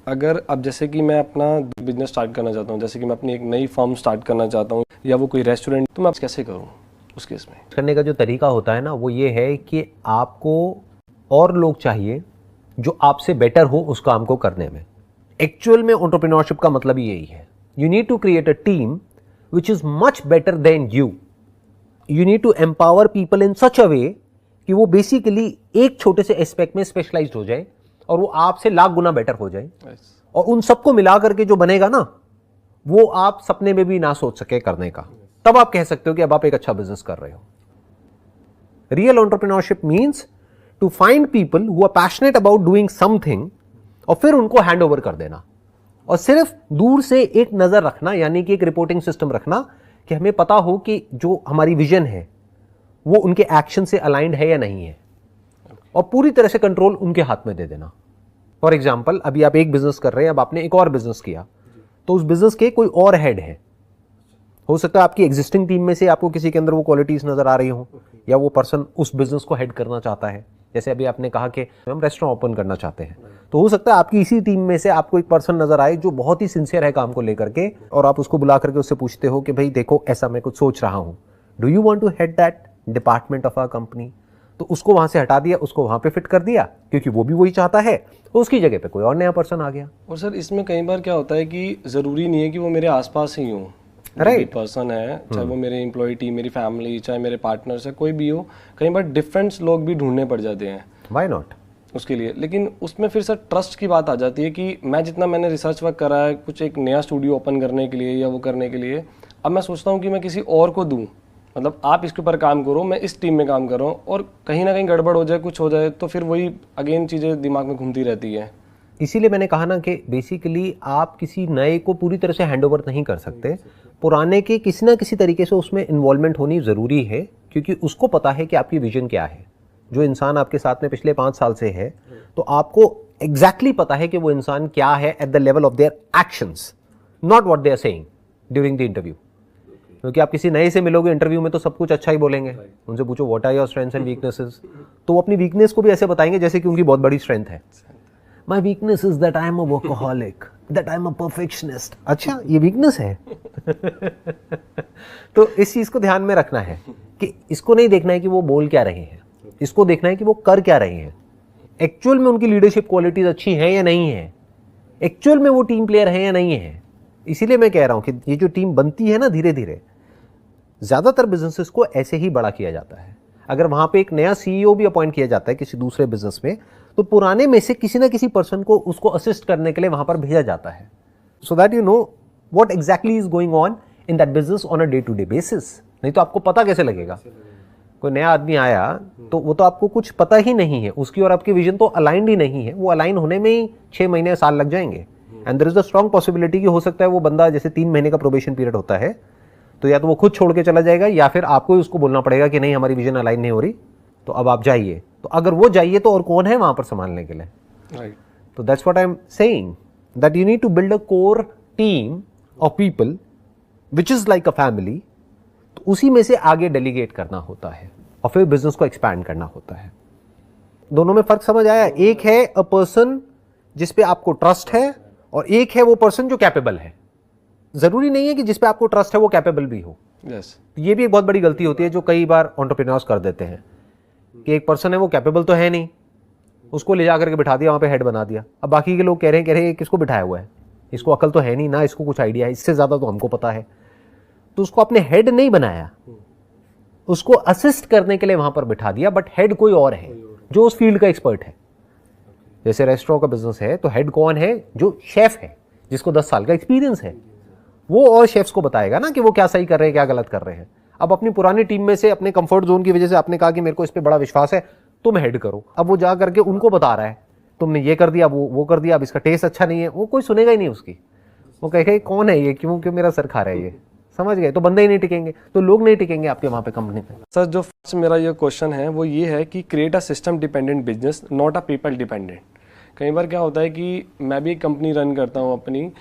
अगर अब जैसे कि मैं अपना बिजनेस स्टार्ट करना चाहता हूँ, जैसे कि मैं अपनी एक नई फर्म स्टार्ट करना चाहता हूँ या वो कोई रेस्टोरेंट, तो मैं कैसे करूँ उस केस में? करने का जो तरीका होता है ना, वो ये है कि आपको और लोग चाहिए जो आपसे बेटर हो उस काम को करने में। एक्चुअल में एंटरप्रेन्योरशिप का मतलब ही यही है। You need to create a team which is much better than you. You need to empower people in such a way कि वो बेसिकली एक छोटे से एस्पेक्ट में स्पेशलाइज्ड हो जाए और वो आपसे लाख गुना बेटर हो जाए। और उन सबको मिला करके जो बनेगा ना, वो आप सपने में भी ना सोच सके करने का। तब आप कह सकते हो कि अब आप एक अच्छा बिजनेस कर रहे हो। Real entrepreneurship means to find people who are passionate about doing something और फिर उनको हैंड ओवर कर देना, और सिर्फ दूर से एक नजर रखना, यानी कि एक रिपोर्टिंग सिस्टम रखना कि हमें पता हो कि जो हमारी विजन है वो उनके एक्शन से अलाइंड है या नहीं है, और पूरी तरह से कंट्रोल उनके हाथ में दे देना। फॉर एग्जाम्पल, अभी आप एक बिजनेस कर रहे हैं, अब आपने एक और बिजनेस किया, तो उस बिजनेस के कोई और हेड है। हो सकता है आपकी एग्जिस्टिंग टीम में से आपको किसी के अंदर वो क्वालिटीज नजर आ रही हो, या वो पर्सन उस बिजनेस को हेड करना चाहता है। जैसे अभी आपने कहा कि हम रेस्टोरेंट ओपन करना चाहते हैं, तो हो सकता है आपकी इसी टीम में से आपको एक पर्सन नजर आए जो बहुत ही सिंसियर है काम को लेकर के, और आप उसको बुला करके उससे पूछते हो कि भाई देखो, ऐसा मैं कुछ सोच रहा हूं, do you want to head that department of our company? तो उसको वहां से हटा दिया, उसको वहां पे फिट कर दिया, क्योंकि वो भी वही चाहता है, तो उसकी जगह पे कोई और नया पर्सन आ गया। और सर इसमें कई बार क्या होता है कि ज़रूरी नहीं है कि वो मेरे आसपास ही हो। राइट। पर्सन है, चाहे वो मेरे एम्प्लॉय टीम, मेरी फैमिली, चाहे मेरे पार्टनर्स है, कोई भी हो, कई बार डिफरेंट लोग भी ढूंढने पड़ जाते हैं व्हाई नॉट उसके लिए। लेकिन उसमें फिर सर ट्रस्ट की बात आ जाती है कि मैंने रिसर्च वर्क करा है कुछ एक नया स्टूडियो ओपन करने के लिए या वो करने के लिए, अब मैं सोचता हूँ कि मैं किसी और को दूँ, मतलब आप इसके ऊपर काम करो, मैं इस टीम में काम कर रहा हूँ, और कहीं ना कहीं गड़बड़ हो जाए, कुछ हो जाए, तो फिर वही अगेन चीज़ें दिमाग में घूमती रहती है। इसीलिए मैंने कहा ना कि बेसिकली आप किसी नए को पूरी तरह से हैंडओवर नहीं कर सकते। पुराने के किसी ना किसी तरीके से उसमें इन्वॉल्वमेंट होनी ज़रूरी है, क्योंकि उसको पता है कि आपकी विजन क्या है। जो इंसान आपके साथ में पिछले 5 साल से है, तो आपको एग्जैक्टली पता है कि वो इंसान क्या है at the level of their actions, not what they are saying during the interview. क्योंकि आप किसी नए से मिलोगे इंटरव्यू में तो सब कुछ अच्छा ही बोलेंगे। उनसे पूछो what are your strengths and weaknesses, तो वो अपनी वीकनेस को भी ऐसे बताएंगे जैसे कि उनकी बहुत बड़ी स्ट्रेंथ है। My weakness is that I am a workaholic, that I am a perfectionist. अच्छा, ये वीकनेस है? तो इस चीज को ध्यान में रखना है कि इसको नहीं देखना है कि वो बोल क्या रहे हैं, इसको देखना है कि वो कर क्या रहे हैं। एक्चुअल में उनकी लीडरशिप क्वालिटीज अच्छी हैं या नहीं है, एक्चुअल में वो टीम प्लेयर है या नहीं है। इसीलिए मैं कह रहा हूं कि ये जो टीम बनती है ना, धीरे धीरे ज्यादातर बिजनेसेस को ऐसे ही बड़ा किया जाता है। अगर वहां पे एक नया सीईओ भी अपॉइंट किया जाता है किसी दूसरे बिजनेस में, तो पुराने में से किसी ना किसी पर्सन को उसको असिस्ट करने के लिए वहां पर भेजा जाता है, so that you know what exactly is going on in that business on a day to day basis. नहीं तो आपको पता कैसे लगेगा? कोई नया आदमी आया तो वो तो आपको कुछ पता ही नहीं है, उसकी और आपकी विजन तो अलाइंड ही नहीं है। वो अलाइन होने में ही 6 महीने साल लग जाएंगे, and there is a strong possibility कि हो सकता है वो बंदा, जैसे 3 महीने का प्रोबेशन पीरियड होता है, तो या तो वो खुद छोड़ के चला जाएगा या फिर आपको ही उसको बोलना पड़ेगा कि नहीं, हमारी विजन अलाइन नहीं हो रही, तो अब आप जाइए। तो अगर वो जाइए तो और कौन है वहां पर संभालने के लिए? राइट। तो that's what I am saying, that you need to build a core team of people which is like a family. तो उसी में से आगे डेलीगेट करना होता है और फिर बिजनेस को एक्सपैंड करना होता है। दोनों में फर्क समझ आया? एक है अ पर्सन जिस पे आपको ट्रस्ट है, और एक है वो पर्सन जो कैपेबल है। जरूरी नहीं है कि जिस पे आपको ट्रस्ट है वो कैपेबल भी हो। यस। ये भी एक बहुत बड़ी गलती होती है जो कई बार एंटरप्रेन्योर्स कर देते हैं कि एक पर्सन है वो कैपेबल तो है नहीं, उसको ले जाकर के बिठा दिया, वहां पे हेड बना दिया। अब बाकी के लोग कह रहे हैं किसको बिठाया हुआ है, इसको अकल तो है नहीं ना, इसको कुछ आइडिया है, इससे ज्यादा तो हमको पता है। तो उसको अपने हेड नहीं बनाया, उसको असिस्ट करने के लिए वहां पर बिठा दिया, बट हेड कोई और है जो उस फील्ड का एक्सपर्ट है। जैसे रेस्टोरेंट का बिजनेस है तो हेड कौन है? जो शेफ है, जिसको 10 साल का एक्सपीरियंस है। वो और शेफ्स को बताएगा ना कि वो क्या सही कर रहे हैं, क्या गलत कर रहे हैं। अब अपनी पुरानी टीम में से अपने कंफर्ट जोन की वजह से आपने कहा कि मेरे को इस पे बड़ा विश्वास है, तुम हेड करो। अब वो जा करके उनको बता रहा है तुमने ये कर दिया, वो कर दिया, अब इसका टेस्ट अच्छा नहीं है, वो कोई सुनेगा ही नहीं उसकी। वो कहेगा कौन है ये, क्यों क्यों मेरा सर खा रहा है ये। समझ गए? तो बंदे ही नहीं टिकेंगे, तो लोग नहीं टिकेंगे आपके वहां पे कंपनी पे। सर जो फर्स्ट मेरा ये क्वेश्चन है वो ये है कि create a system dependent business, not a people dependent. कई बार क्या होता है कि मैं भी एक कंपनी रन करता हूँ अपनी,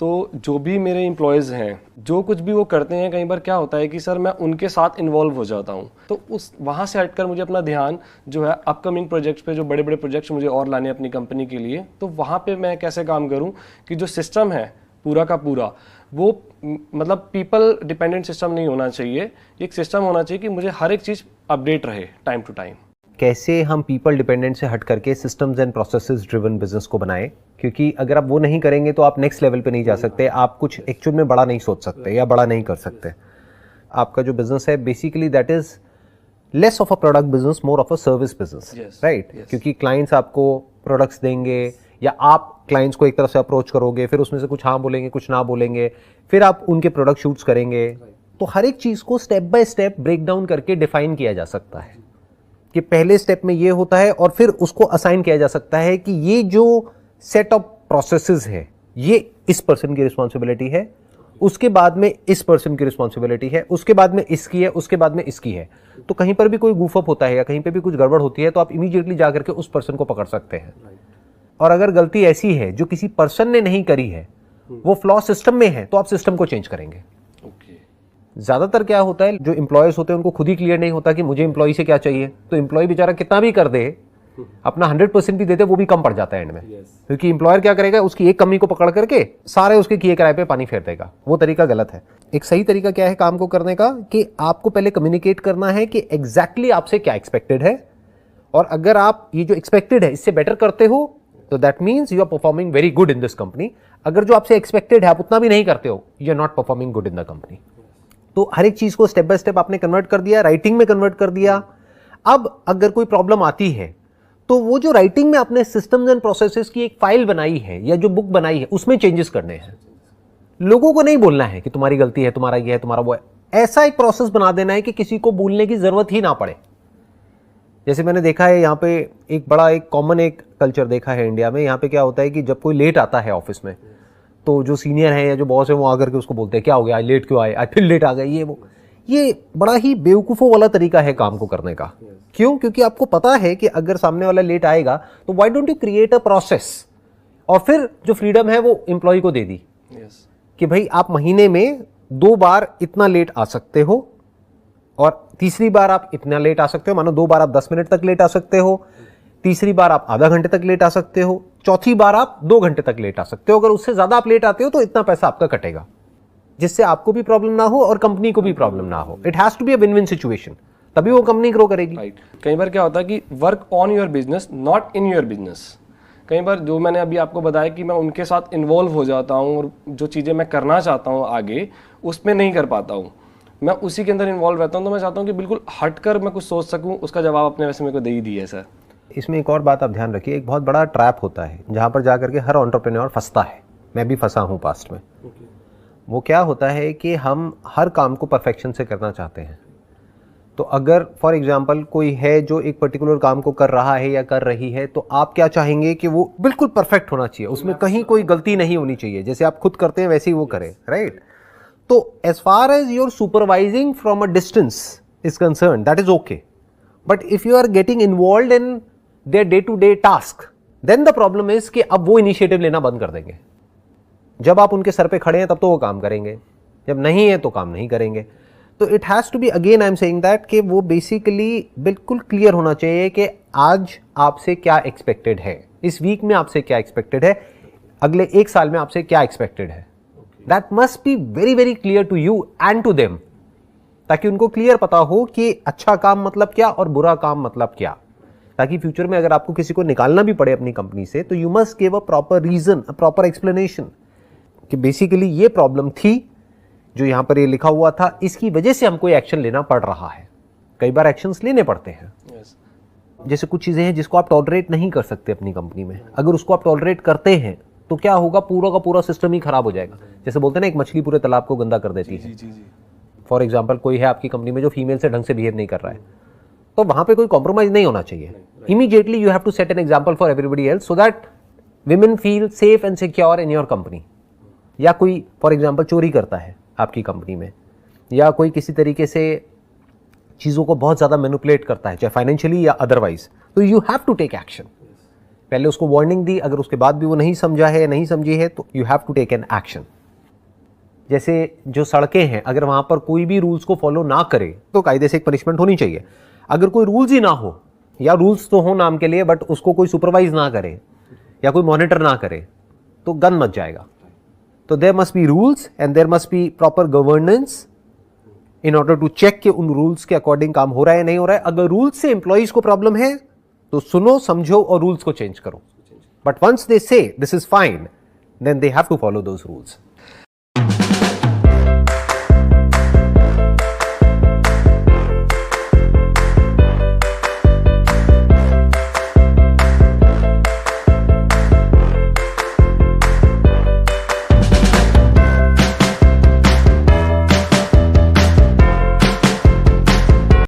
तो जो भी मेरे एम्प्लॉयज़ हैं, जो कुछ भी वो करते हैं, कई बार क्या होता है कि सर मैं उनके साथ इन्वॉल्व हो जाता हूँ, तो उस वहाँ से हटकर मुझे अपना ध्यान जो है अपकमिंग प्रोजेक्ट्स पे, जो बड़े बड़े प्रोजेक्ट्स मुझे और लाने अपनी कंपनी के लिए, तो वहाँ पे मैं कैसे काम करूँ कि जो सिस्टम है पूरा का पूरा वो मतलब पीपल डिपेंडेंट सिस्टम नहीं होना चाहिए, एक सिस्टम होना चाहिए कि मुझे हर एक चीज़ अपडेट रहे टाइम टू टाइम। कैसे हम पीपल डिपेंडेंट से हट करके systems and processes driven business को बनाएं, क्योंकि अगर आप वो नहीं करेंगे तो आप नेक्स्ट लेवल पे नहीं जा सकते, आप कुछ एक्चुअल में बड़ा नहीं सोच सकते या बड़ा नहीं कर सकते। आपका जो बिजनेस है basically that is less of a product business, more of a service business, right? क्योंकि क्लाइंट्स आपको प्रोडक्ट्स देंगे या आप क्लाइंट्स को एक तरफ से अप्रोच करोगे, फिर उसमें से कुछ हाँ बोलेंगे कुछ ना बोलेंगे, फिर आप उनके प्रोडक्ट शूट्स करेंगे। तो हर एक चीज़ को step by step break down करके डिफाइन किया जा सकता है कि पहले स्टेप में ये होता है, और फिर उसको असाइन किया जा सकता है कि ये जो सेट ऑफ प्रोसेसेस है ये इस पर्सन की रिस्पॉन्सिबिलिटी है, उसके बाद में इस पर्सन की रिस्पॉन्सिबिलिटी है, उसके बाद में इसकी है, उसके बाद में इसकी है। तो कहीं पर भी कोई गूफअप होता है या कहीं पर भी कुछ गड़बड़ होती है तो आप इमीडिएटली जा करके उस पर्सन को पकड़ सकते हैं। और अगर गलती ऐसी है जो किसी पर्सन ने नहीं करी है, वो फ्लॉ सिस्टम में है, तो आप सिस्टम को चेंज करेंगे। ज्यादातर क्या होता है, जो एम्प्लॉयज होते हैं उनको खुद ही क्लियर नहीं होता कि मुझे एम्प्लॉय से क्या चाहिए, तो एम्प्लॉय बेचारा कितना भी कर दे, अपना 100% भी देते, वो भी कम पड़ जाता है एंड में। क्योंकि एम्प्लॉयर क्या करेगा, उसकी एक कमी को पकड़ करके सारे उसके किए किराए पे पानी फेर देगा। वो तरीका गलत है। एक सही तरीका क्या है काम को करने का, कि आपको पहले कम्युनिकेट करना है कि एग्जैक्टली आपसे क्या एक्सपेक्टेड है, और अगर आप ये जो एक्सपेक्टेड है इससे बेटर करते हो तो that means you are performing very good in this company. अगर जो आपसे एक्सपेक्टेड है आप उतना भी नहीं करते हो, you are not performing good in the company. तो हर एक चीज को स्टेप बाय स्टेप आपने कन्वर्ट कर दिया, राइटिंग में कन्वर्ट कर दिया। अब अगर कोई प्रॉब्लम आती है तो वो जो राइटिंग में आपने सिस्टम्स एंड प्रोसेसेस की एक फाइल बनाई है या जो बुक बनाई है उसमें चेंजेस करने हैं। लोगों को नहीं बोलना है कि तुम्हारी गलती है, तुम्हारा ये है, तुम्हारा वो है। ऐसा एक प्रोसेस बना देना है कि किसी को बोलने की जरूरत ही ना पड़े। जैसे मैंने देखा है यहाँ पे एक बड़ा एक कॉमन एक कल्चर देखा है इंडिया में। यहाँ पे क्या होता है कि जब कोई लेट आता है ऑफिस में, तो जो सीनियर है या जो बॉस है वो आकर के उसको बोलते हैं क्या हो गया, आज लेट क्यों आए, आज फिर लेट आ गए, ये वो। ये बड़ा ही बेवकूफ़ों वाला तरीका है काम को करने का। क्यों? क्योंकि आपको पता है कि अगर सामने वाला लेट आएगा तो why don't you create a process, और फिर जो फ्रीडम है वो एम्प्लॉय को दे दी कि भाई आप महीने में 2 बार इतना लेट आ सकते हो, और तीसरी बार आप इतना लेट आ सकते हो। मानो 2 बार आप 10 मिनट तक लेट आ सकते हो, तीसरी बार आप आधा घंटे तक लेट आ सकते हो, चौथी बार आप 2 घंटे तक लेट आ सकते हो। अगर उससे ज्यादा आप लेट आते हो तो इतना पैसा आपका कटेगा, जिससे आपको भी प्रॉब्लम ना हो और कंपनी को भी प्रॉब्लम ना हो। It has to be a win win situation, तभी वो कंपनी ग्रो करेगी। राइट। कई बार क्या होता है कि work on your business not in your business. कई बार जो मैंने अभी आपको बताया कि मैं उनके साथ इन्वॉल्व हो जाता हूँ और जो चीज़ें मैं करना चाहता हूँ आगे उसमें नहीं कर पाता हूँ, मैं उसी के अंदर इन्वॉल्व रहता हूँ। तो मैं चाहता हूँ कि बिल्कुल हटकर मैं कुछ सोच सकूँ, उसका जवाब अपने वैसे मेरे को दे ही दिया है सर। इसमें एक और बात आप ध्यान रखिए, एक बहुत बड़ा ट्रैप होता है जहाँ पर जाकर के हर एंटरप्रेन्योर फंसता है। मैं भी फंसा हूँ पास्ट में। वो क्या होता है कि हम हर काम को परफेक्शन से करना चाहते हैं। तो अगर फॉर एग्जांपल कोई है जो एक पर्टिकुलर काम को कर रहा है या कर रही है, तो आप क्या चाहेंगे कि वो बिल्कुल परफेक्ट होना चाहिए, उसमें कहीं कोई गलती नहीं होनी चाहिए। जैसे आप खुद करते हैं वैसे ही वो करे, राइट? तो as far as your supervising from a distance is concern, that is okay. But if you are getting involve in their day to day task, then the problem is कि अब वो इनिशिएटिव लेना बंद कर देंगे। जब आप उनके सर पे खड़े हैं तब तो वो काम करेंगे, जब नहीं है तो काम नहीं करेंगे। तो it has to be, again I am saying that, कि वो बेसिकली बिल्कुल क्लियर होना चाहिए कि आज आपसे क्या एक्सपेक्टेड है, इस वीक में आपसे क्या एक्सपेक्टेड है, अगले 1 साल में आपसे क्या एक्सपेक्टेड है। That must be very very clear to you and to them, ताकि उनको क्लियर पता हो कि अच्छा काम मतलब क्या और बुरा काम मतलब क्या। ताकि फ्यूचर में अगर आपको किसी को निकालना भी पड़े अपनी कंपनी से, तो you must give a proper reason, a proper explanation कि बेसिकली ये प्रॉब्लम थी जो यहाँ पर ये लिखा हुआ था, इसकी वजह से हमको ये एक्शन लेना पड़ रहा है। कई बार एक्शंस लेने पड़ते हैं। जैसे कुछ चीज़ें हैं जिसको आप टॉलरेट नहीं कर सकते अपनी कंपनी में, अगर उसको आप टॉलरेट करते हैं तो क्या होगा, पूरा का पूरा सिस्टम ही खराब हो जाएगा। जैसे बोलते हैं ना, एक मछली पूरे तालाब को गंदा कर देती है। फॉर एग्जाम्पल कोई है आपकी कंपनी में जो फीमेल से ढंग से बिहेव नहीं कर रहा है, तो वहां पे कोई कॉम्प्रोमाइज नहीं होना चाहिए। Immediately you have to set an example for everybody else, so that women feel safe and secure in your company. या कोई फॉर एग्जाम्पल चोरी करता है आपकी कंपनी में, या कोई किसी तरीके से चीज़ों को बहुत ज़्यादा मैनिपुलेट करता है, चाहे फाइनेंशियली या अदरवाइज, तो you have to take action. पहले उसको वार्निंग दी, अगर उसके बाद भी वो नहीं समझा है, नहीं समझी है, तो you have to take an action. जैसे जो सड़कें हैं, अगर वहां पर कोई भी रूल्स को फॉलो ना करे तो कायदे से एक पनिशमेंट होनी चाहिए। अगर कोई रूल्स ही ना हो, या रूल्स तो हो नाम के लिए बट उसको कोई सुपरवाइज ना करे या कोई मॉनिटर ना करे, तो गन मच जाएगा। तो there must be rules and there must be proper governance in order to check कि उन रूल्स के अकॉर्डिंग काम हो रहा है नहीं हो रहा है। अगर रूल्स से एम्प्लॉइज को प्रॉब्लम है तो सुनो, समझो और रूल्स को चेंज करो। But once they say this is fine, then they have to follow those rules.